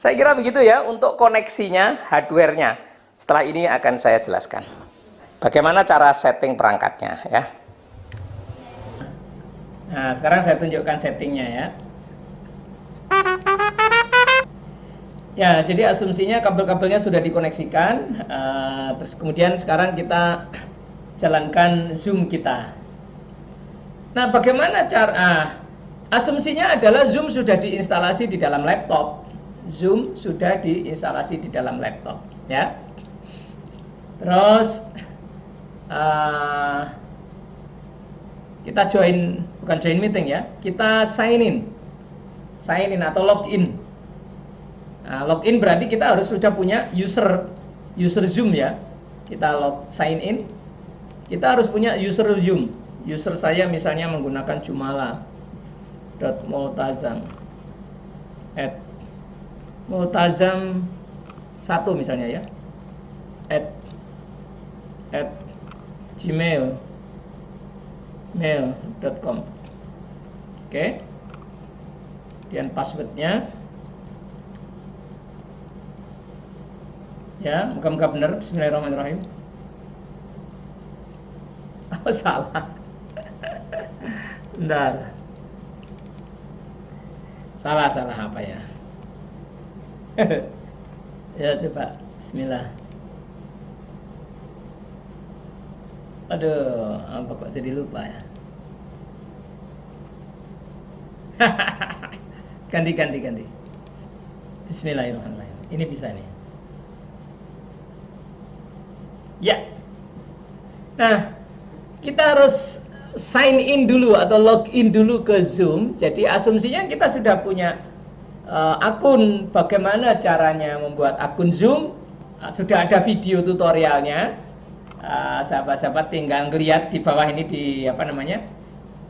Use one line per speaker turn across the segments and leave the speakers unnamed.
Saya kira begitu ya untuk koneksinya, hardware-nya. Setelah ini akan saya jelaskan bagaimana cara setting perangkatnya ya. Nah, sekarang saya tunjukkan settingnya ya. Ya, jadi asumsinya kabel-kabelnya sudah dikoneksikan. Terus kemudian sekarang kita jalankan Zoom kita. Nah, bagaimana cara? Asumsinya adalah Zoom sudah diinstalasi di dalam laptop. Zoom sudah diinstalasi di dalam laptop, ya. Terus kita bukan join meeting ya. Kita sign in atau login. Nah, login berarti kita harus sudah punya user Zoom ya. Kita sign in. Kita harus punya user Zoom. User saya misalnya menggunakan jumala.multazam@multazam1 misalnya ya. @gmail.com. Oke. Kemudian passwordnya. Ya, moga-moga benar. Bismillahirrahmanirrahim. Oh, salah. Bentar. Salah apa ya? Ya, coba. Bismillah. Aduh, apa kok jadi lupa ya? Ganti. Bismillahirrahmanirrahim. Ini bisa nih. Ya. Nah, kita harus sign in dulu atau login dulu ke Zoom. Jadi asumsinya kita sudah punya akun. Bagaimana caranya membuat akun Zoom? Sudah ada video tutorialnya. Sahabat-sahabat tinggal ngeliat di bawah ini di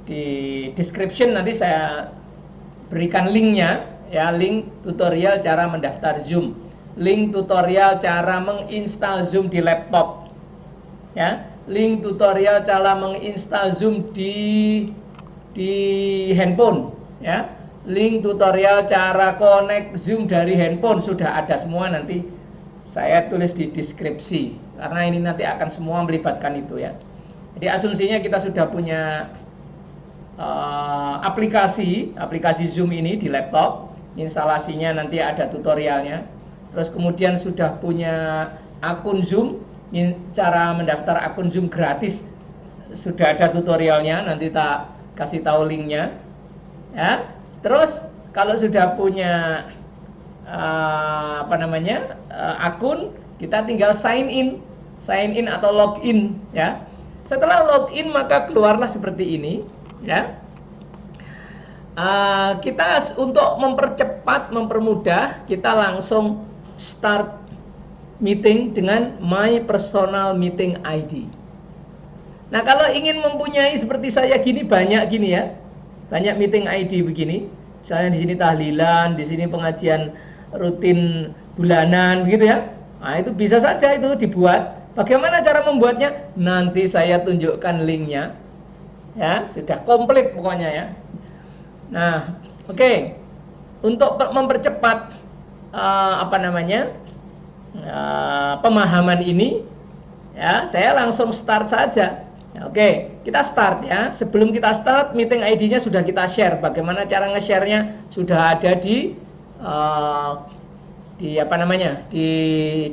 di description, nanti saya berikan linknya ya, link tutorial cara mendaftar Zoom, link tutorial cara menginstal Zoom di laptop ya, link tutorial cara menginstal Zoom di handphone ya, link tutorial cara connect Zoom dari handphone sudah ada semua, nanti saya tulis di deskripsi karena ini nanti akan semua melibatkan itu ya. Jadi asumsinya kita sudah punya aplikasi Zoom ini di laptop, instalasinya nanti ada tutorialnya. Terus kemudian sudah punya akun Zoom, cara mendaftar akun Zoom gratis sudah ada tutorialnya, nanti tak kasih tahu linknya ya. Terus kalau sudah punya akun, kita tinggal sign in atau login ya. Setelah login maka keluarlah seperti ini ya. Kita untuk mempermudah, kita langsung start meeting dengan my personal meeting ID. Nah, kalau ingin mempunyai seperti saya gini, banyak gini ya, banyak meeting ID begini. Misalnya di sini tahlilan, di sini pengajian rutin bulanan begitu ya. Nah, itu bisa saja itu dibuat. Bagaimana cara membuatnya? Nanti saya tunjukkan linknya. Ya, sudah komplit pokoknya ya. Nah, oke. Untuk mempercepat pemahaman ini ya, saya langsung start saja. Oke, kita start ya. Sebelum kita start, meeting ID-nya sudah kita share. Bagaimana cara nge-share-nya sudah ada di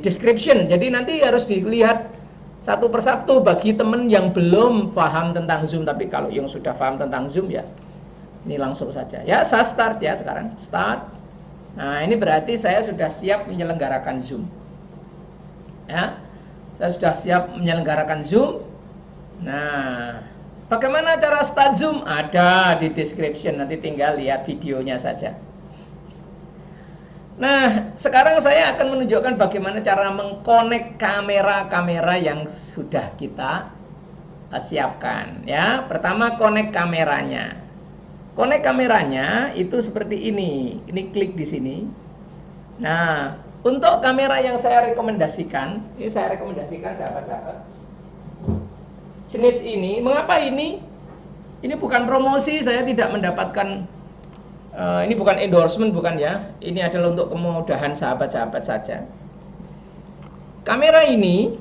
description. Jadi nanti harus dilihat satu persatu bagi teman yang belum paham tentang Zoom. Tapi kalau yang sudah paham tentang Zoom ya, ini langsung saja. Ya, saya start ya sekarang. Start. Nah, ini berarti saya sudah siap menyelenggarakan Zoom. Ya, saya sudah siap menyelenggarakan Zoom. Nah, bagaimana cara start Zoom? Ada di description, nanti tinggal lihat videonya saja. Nah, sekarang saya akan menunjukkan bagaimana cara mengkonek kamera-kamera yang sudah kita siapkan ya. Pertama, konek kameranya. Konek kameranya itu seperti ini. Ini klik di sini. Nah, untuk kamera yang saya rekomendasikan, ini saya rekomendasikan sahabat-sahabat. Jenis ini, mengapa ini? Ini bukan promosi, saya tidak mendapatkan Ini bukan endorsement, bukan ya. Ini adalah untuk kemudahan sahabat-sahabat saja. Kamera ini,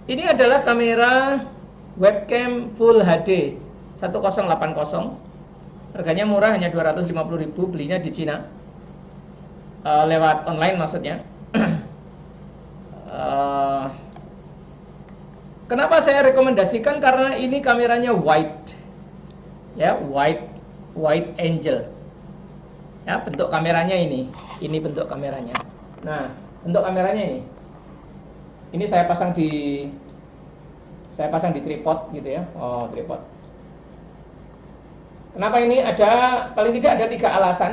ini adalah kamera webcam Full HD 1080. Harganya murah, hanya 250.000, belinya di Cina. Lewat online maksudnya. Kenapa saya rekomendasikan? Karena ini kameranya wide, ya, wide angle. Ya, bentuk kameranya ini bentuk kameranya. Nah, bentuk kameranya ini saya pasang di tripod gitu ya. Oh, tripod. Kenapa ini? Paling tidak ada 3 alasan,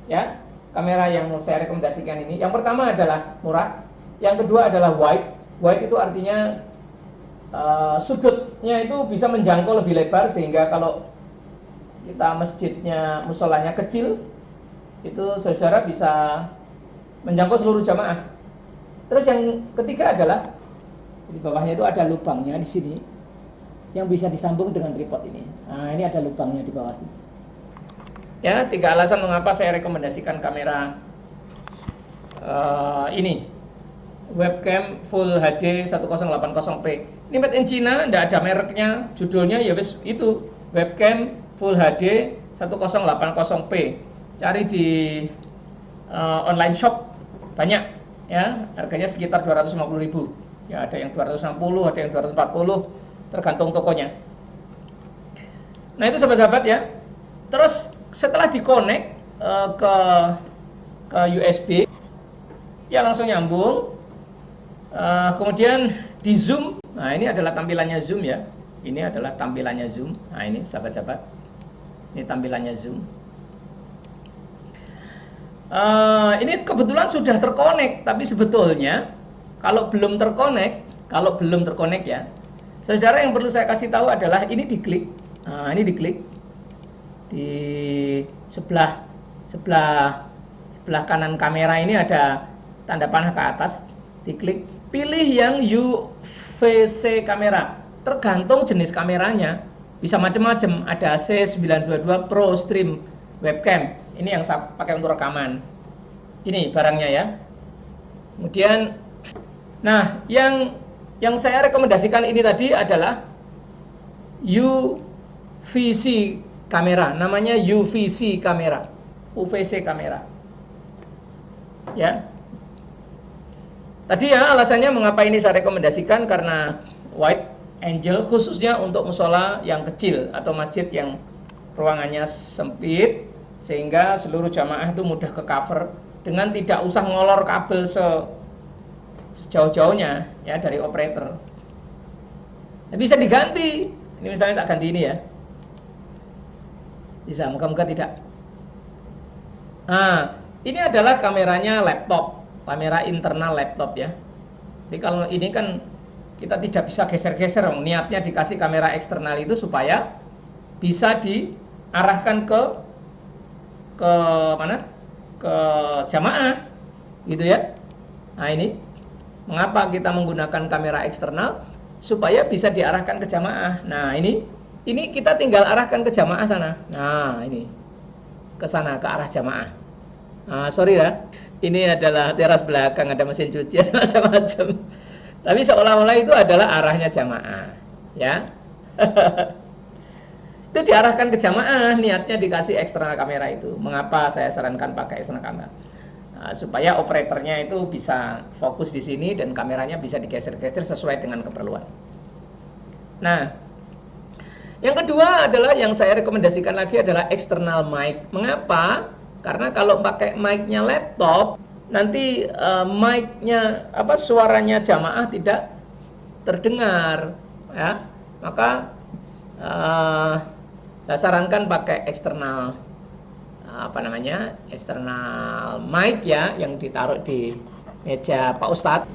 ya. Kamera yang saya rekomendasikan ini. Yang pertama adalah murah. Yang kedua adalah wide. Wide itu artinya sudutnya itu bisa menjangkau lebih lebar, sehingga kalau kita masjidnya, musolanya kecil, itu saudara bisa menjangkau seluruh jamaah. Terus yang ketiga adalah di bawahnya itu ada lubangnya di sini yang bisa disambung dengan tripod ini. Nah, ini ada lubangnya di bawah sini. Ya, 3 alasan mengapa saya rekomendasikan kamera ini, webcam Full HD 1080p. Ini made in China, tidak ada mereknya, judulnya ya wis itu, webcam Full HD 1080p. Cari di online shop banyak, ya, harganya sekitar 250.000. Ya, ada yang 260, ada yang 240, tergantung tokonya. Nah, itu sahabat-sahabat ya. Terus setelah dikonek ke USB, dia langsung nyambung. Kemudian di zoom. Nah, ini adalah tampilannya zoom ya. Ini adalah tampilannya zoom. Nah, ini sahabat-sahabat, ini tampilannya zoom. Ini kebetulan sudah terkonek, tapi sebetulnya kalau belum terkonek ya, saudara, yang perlu saya kasih tahu adalah ini diklik. Nah, ini diklik di sebelah kanan kamera ini ada tanda panah ke atas, diklik, pilih yang UVC kamera. Tergantung jenis kameranya, bisa macam-macam. Ada C922 Pro Stream webcam. Ini yang saya pakai untuk rekaman. Ini barangnya ya. Kemudian, nah, yang saya rekomendasikan ini tadi adalah UVC kamera. Namanya UVC kamera, UVC kamera. Ya. Tadi ya alasannya mengapa ini saya rekomendasikan, karena wide angle khususnya untuk musola yang kecil atau masjid yang ruangannya sempit, sehingga seluruh jamaah itu mudah ke cover dengan tidak usah ngolor kabel sejauh-jauhnya ya dari operator. Nah, bisa diganti. Ini misalnya tak ganti ini ya. Bisa, moga-moga tidak. Nah, ini adalah kameranya laptop, kamera internal laptop ya. Jadi kalau ini kan kita tidak bisa geser-geser, niatnya dikasih kamera eksternal itu supaya bisa diarahkan ke mana? Ke jamaah gitu ya. Nah, ini mengapa kita menggunakan kamera eksternal, supaya bisa diarahkan ke jamaah. Nah, ini kita tinggal arahkan ke jamaah sana. Nah, ini ke sana, ke arah jamaah. Nah, sorry ya, ini adalah teras belakang, ada mesin cuci, ada macam-macam. Tapi seolah-olah itu adalah arahnya jamaah, ya. Itu diarahkan ke jamaah, niatnya dikasih eksternal kamera itu. Mengapa saya sarankan pakai eksternal kamera? Nah, supaya operatornya itu bisa fokus di sini dan kameranya bisa digeser-geser sesuai dengan keperluan. Nah, yang kedua adalah yang saya rekomendasikan lagi adalah external mic. Mengapa? Karena kalau pakai mic-nya laptop, nanti mic-nya suaranya jamaah tidak terdengar, ya. Maka saya sarankan pakai eksternal eksternal mic ya, yang ditaruh di meja Pak Ustadz.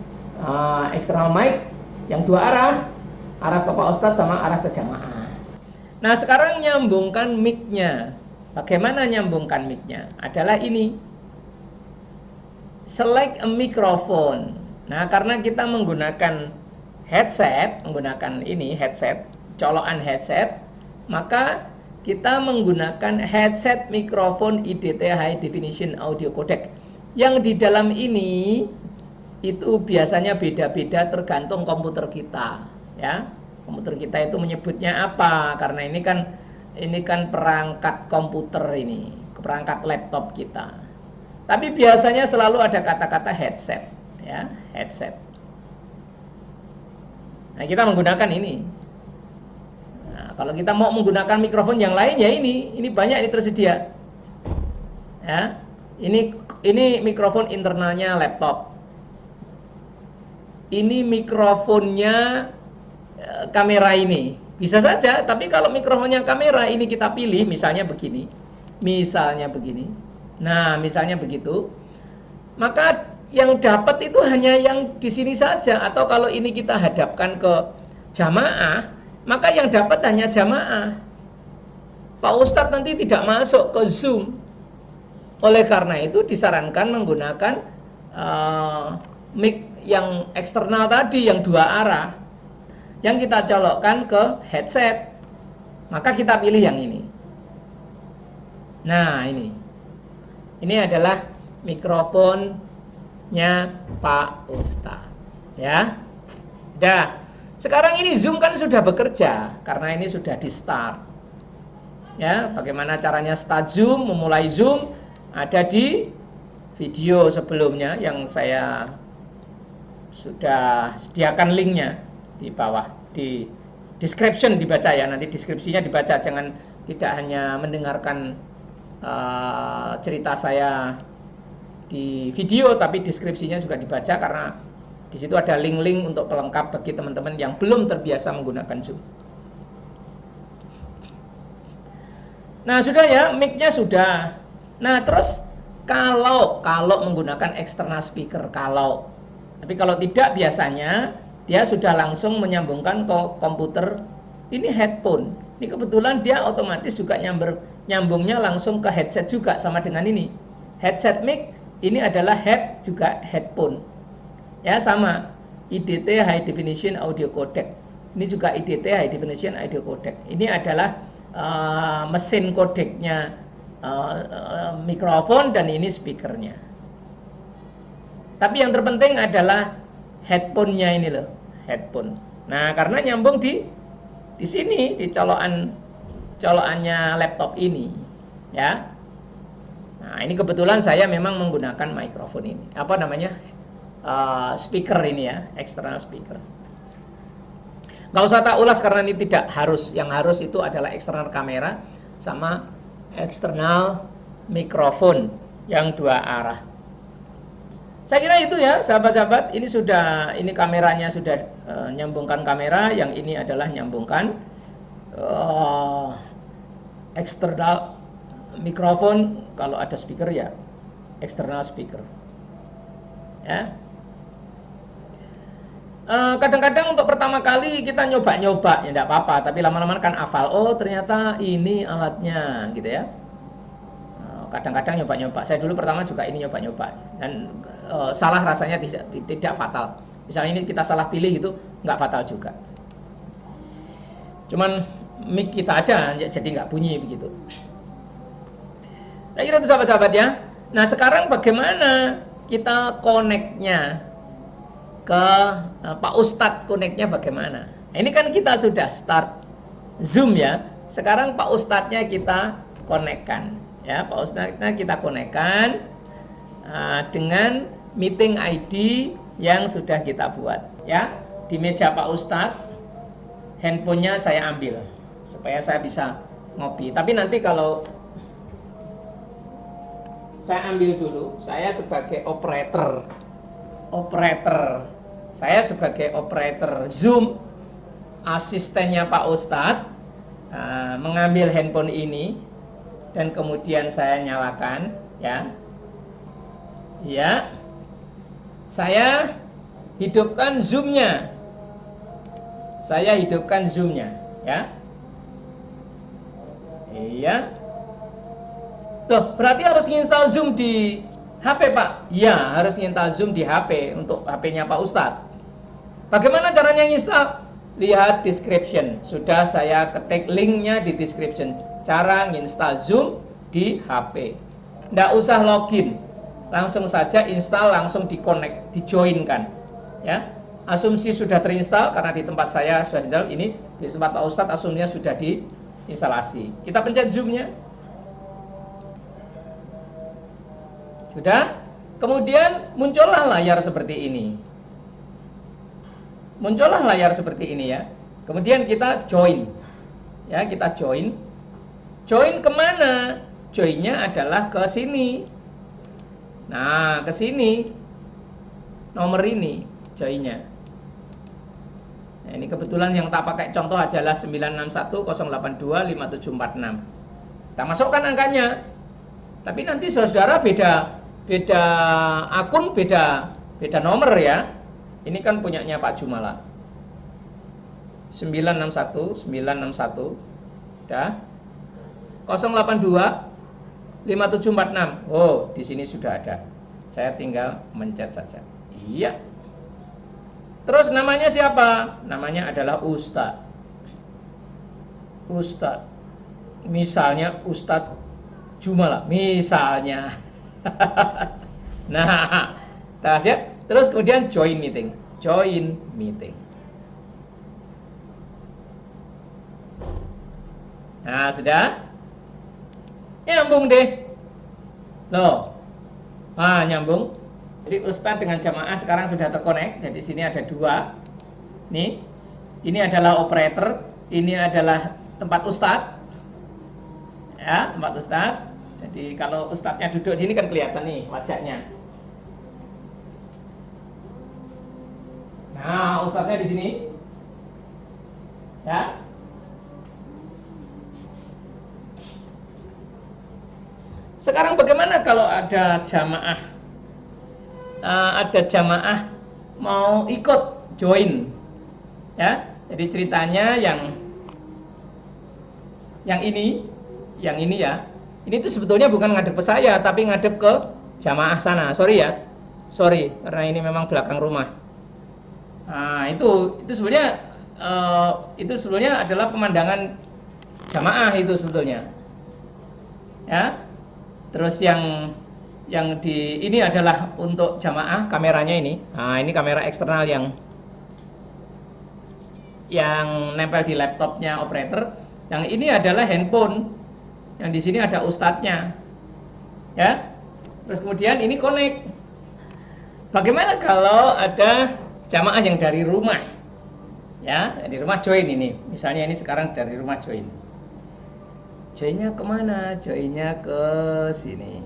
Eksternal mic yang 2 arah ke Pak Ustadz sama arah ke jamaah. Nah, sekarang nyambungkan mic-nya. Bagaimana nyambungkan mic-nya? Adalah ini. Select a microphone. Nah, karena kita menggunakan headset, colokan headset, maka kita menggunakan headset mikrofon IDT High Definition Audio Codec. Yang di dalam ini itu biasanya beda-beda tergantung komputer kita, ya. Komputer kita itu menyebutnya apa? Karena ini kan perangkat komputer ini, perangkat laptop kita. Tapi biasanya selalu ada kata-kata headset, ya, headset. Nah, kita menggunakan ini. Nah, kalau kita mau menggunakan mikrofon yang lain ya ini banyak ini tersedia. Ya. Ini mikrofon internalnya laptop. Ini mikrofonnya kamera ini. Bisa saja, tapi kalau mikrofonnya kamera ini kita pilih misalnya begini. Misalnya begini. Nah, misalnya begitu. Maka yang dapat itu hanya yang di sini saja, atau kalau ini kita hadapkan ke jamaah, maka yang dapat hanya jamaah. Pak Ustadz nanti tidak masuk ke Zoom. Oleh karena itu disarankan menggunakan mic yang eksternal tadi, yang dua arah, yang kita colokkan ke headset. Maka kita pilih yang ini. Nah, ini adalah mikrofonnya Pak Ustadz, ya. Dah. Sekarang ini Zoom kan sudah bekerja karena ini sudah di start. Ya, bagaimana caranya start Zoom, memulai Zoom ada di video sebelumnya yang saya sudah sediakan linknya di bawah, di description dibaca ya, nanti deskripsinya dibaca, jangan tidak hanya mendengarkan cerita saya di video, tapi deskripsinya juga dibaca karena di situ ada link-link untuk pelengkap bagi teman-teman yang belum terbiasa menggunakan Zoom. Nah, sudah ya, mic-nya sudah. Nah, terus kalau menggunakan external speaker, tapi kalau tidak biasanya dia sudah langsung menyambungkan ke komputer. Ini headphone. Ini kebetulan dia otomatis juga nyambungnya langsung ke headset juga sama dengan ini. Headset mic ini adalah juga headphone. Ya, sama. IDT High Definition Audio Codec. Ini juga IDT High Definition Audio Codec. Ini adalah mesin kodeknya mikrofon dan ini speakernya. Tapi yang terpenting adalah headphone-nya ini loh, headphone. Nah, karena nyambung di sini, di colokannya laptop ini, ya. Nah, ini kebetulan saya memang menggunakan mikrofon ini. Apa namanya? Speaker ini ya, external speaker. Nggak usah tak ulas karena ini tidak harus. Yang harus itu adalah eksternal kamera sama eksternal mikrofon yang dua arah. Saya kira itu ya, sahabat-sahabat. Ini kameranya sudah nyambungkan kamera, yang ini adalah nyambungkan eksternal mikrofon. Kalau ada speaker ya eksternal speaker. Ya. Kadang-kadang untuk pertama kali kita nyoba-nyoba ya tidak apa-apa, tapi lama-lama kan hafal. Oh, ternyata ini alatnya gitu ya. Kadang-kadang nyoba-nyoba. Saya dulu pertama juga ini nyoba-nyoba dan salah rasanya tidak fatal. Misalnya ini kita salah pilih gitu, nggak fatal juga. Cuman mic kita aja jadi nggak bunyi begitu. Saya kira itu sahabat-sahabat ya. Nah, sekarang bagaimana kita connect-nya ke Pak Ustadz, connect-nya bagaimana? Ini kan kita sudah start Zoom ya. Sekarang Pak Ustadznya kita connect-kan. Ya, Pak Ustadznya kita connect-kan dengan meeting ID yang sudah kita buat. Ya, di meja Pak Ustadz, handphonenya saya ambil supaya saya bisa ngopi. Tapi nanti kalau saya ambil dulu, saya sebagai operator. Saya sebagai operator Zoom, asistennya Pak Ustadz, mengambil handphone ini dan kemudian saya nyalakan, ya. Ya. Saya hidupkan Zoom-nya. Ya. Iya. Loh, berarti harus install Zoom di HP, Pak? Ya, harus install Zoom di HP untuk HP-nya Pak Ustadz. Bagaimana caranya install? Lihat description. Sudah saya ketik linknya di description. cara nginstal Zoom di HP. Nggak usah login, langsung saja install, langsung di-connect, di-join-kan. Ya, asumsi sudah terinstall karena di tempat saya sudah install. Ini di tempat Pak Ustadz asumsinya sudah diinstalasi. Kita pencet Zoom-nya. Sudah. Kemudian muncullah layar seperti ini. Muncullah layar seperti ini ya. Kemudian kita join. Ya, kita join. Join kemana? Joinnya adalah ke sini. Nah, ke sini. Nomor ini joinnya. Nah, ini kebetulan yang tak pakai contoh adalah 96108257746. Kita masukkan angkanya. Tapi nanti saudara beda akun, beda nomor ya. Ini kan punyanya Pak Jumala. 961 dah. 082 5746. Oh, di sini sudah ada. Saya tinggal mencet saja. Iya. Terus namanya siapa? Namanya adalah Ustadz. Ustadz. Misalnya Ustadz Jumala, misalnya. Nah, ya. Terus kemudian join meeting. Join meeting. Nah, sudah. Nyambung deh. Loh. Ah, nyambung. Jadi Ustadz dengan jamaah sekarang sudah terkonek. Jadi sini ada dua. Nih. Ini adalah operator, ini adalah tempat Ustadz. Ya, tempat Ustadz. Jadi kalau Ustadznya duduk di sini kan kelihatan nih wajahnya. Nah, Ustadznya di sini. Ya. Sekarang bagaimana kalau ada jamaah? Ada jamaah mau ikut join. Ya. Jadi ceritanya yang ini ya. Ini tuh sebetulnya bukan ngadep ke saya, tapi ngadep ke jamaah sana. Sorry ya, sorry karena ini memang belakang rumah. Nah, itu sebetulnya adalah pemandangan jamaah itu sebetulnya. Ya, terus yang ini adalah untuk jamaah kameranya ini. Nah, ini kamera eksternal yang nempel di laptopnya operator. Yang ini adalah handphone. Yang di sini ada ustadznya, ya. Terus kemudian ini connect. Bagaimana kalau ada jamaah yang dari rumah, ya, dari rumah join ini. Misalnya ini sekarang dari rumah join. Joinnya kemana? Joinnya ke sini.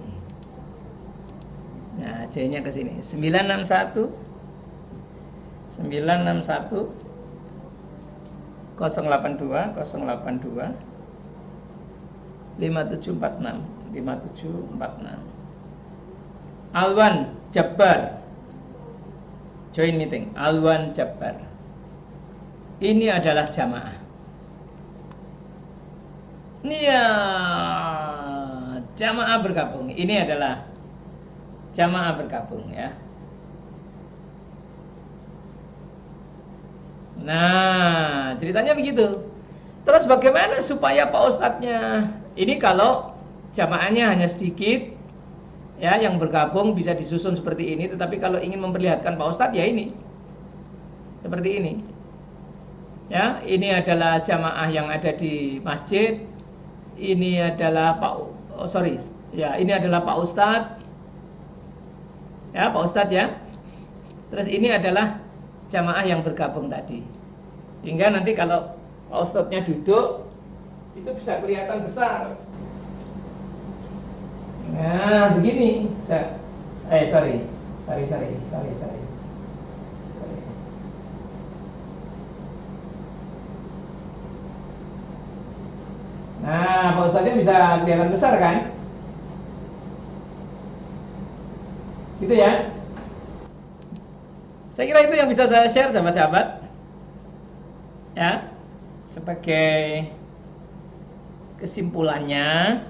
Nah, joinnya ke sini. 961 082 5746. Alwan Jabbar join meeting. Alwan Jabbar ini adalah jamaah. Ini ya jamaah bergabung. Ini adalah jamaah bergabung ya. Nah, ceritanya begitu. Terus bagaimana supaya Pak Ustadznya ini kalau jamaahnya hanya sedikit ya yang bergabung bisa disusun seperti ini, tetapi kalau ingin memperlihatkan Pak Ustadz ya ini seperti ini. Ya, ini adalah jamaah yang ada di masjid. Ini adalah ini adalah Pak Ustadz. Ya, Pak Ustadz ya. Terus ini adalah jamaah yang bergabung tadi. Sehingga nanti kalau Pak Ustadznya duduk itu bisa kelihatan besar. Nah, begini. Sorry. Nah, Pak Ustadznya bisa kelihatan besar kan? Gitu ya. Saya kira itu yang bisa saya share sama sahabat. Ya. Sebagai kesimpulannya,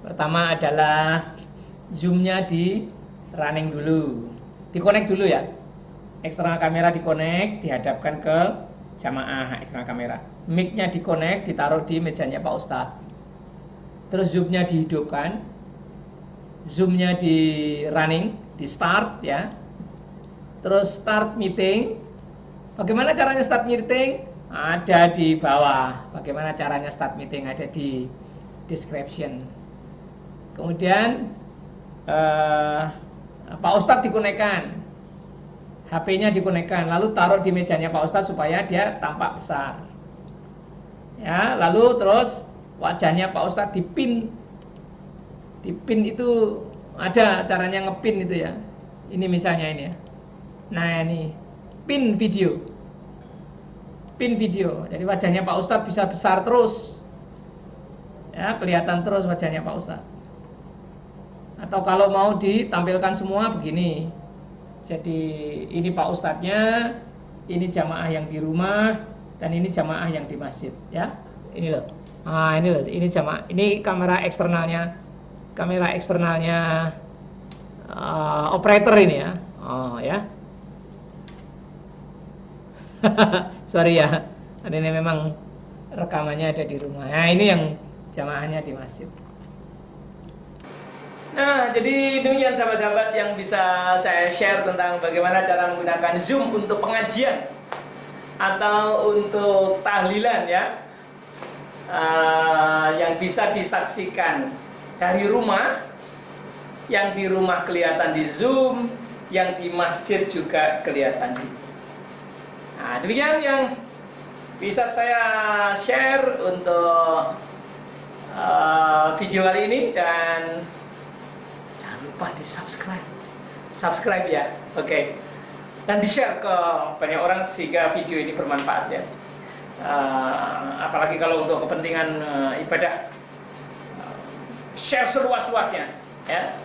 pertama adalah zoom-nya di running dulu, di connect dulu ya. Eksternal kamera di connect, dihadapkan ke jamaah eksternal kamera. Mic-nya di-connect, ditaruh di mejanya Pak Ustadz. Terus zoom-nya dihidupkan, zoom-nya di running, di start ya. Terus start meeting. Bagaimana caranya start meeting? Ada di bawah. Bagaimana caranya start meeting? Ada di description. Kemudian Pak Ustadz dikonekkan, HP-nya dikonekkan, lalu taruh di mejanya Pak Ustadz supaya dia tampak besar. Ya, lalu terus wajahnya Pak Ustadz dipin. Dipin itu ada caranya ngepin itu ya. Ini misalnya ini ya. Nah ini pin video. Pin video. Jadi wajahnya Pak Ustadz bisa besar terus. Ya, kelihatan terus wajahnya Pak Ustadz. Atau kalau mau ditampilkan semua begini. Jadi ini Pak Ustadznya, ini jamaah yang di rumah, dan ini jamaah yang di masjid ya. Ini loh. Nah, ini loh, ini jamaah. Ini kamera eksternalnya. Kamera eksternalnya operator ini ya. Oh ya. Sorry ya. Ini memang rekamannya ada di rumah. Nah, ini yang jamaahnya di masjid. Nah, jadi demikian sahabat-sahabat yang bisa saya share tentang bagaimana cara menggunakan Zoom untuk pengajian atau untuk tahlilan ya, yang bisa disaksikan dari rumah, yang di rumah kelihatan di Zoom, yang di masjid juga kelihatan di Zoom. Nah, demikian yang bisa saya share untuk video kali ini, dan lupa di subscribe ya, oke. Dan di share ke banyak orang sehingga video ini bermanfaat ya, apalagi kalau untuk kepentingan ibadah, share seluas-luasnya ya.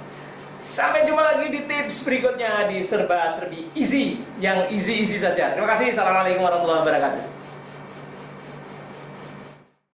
Sampai jumpa lagi di tips berikutnya di serba serbi easy, yang easy saja. Terima kasih. Assalamualaikum warahmatullahi wabarakatuh.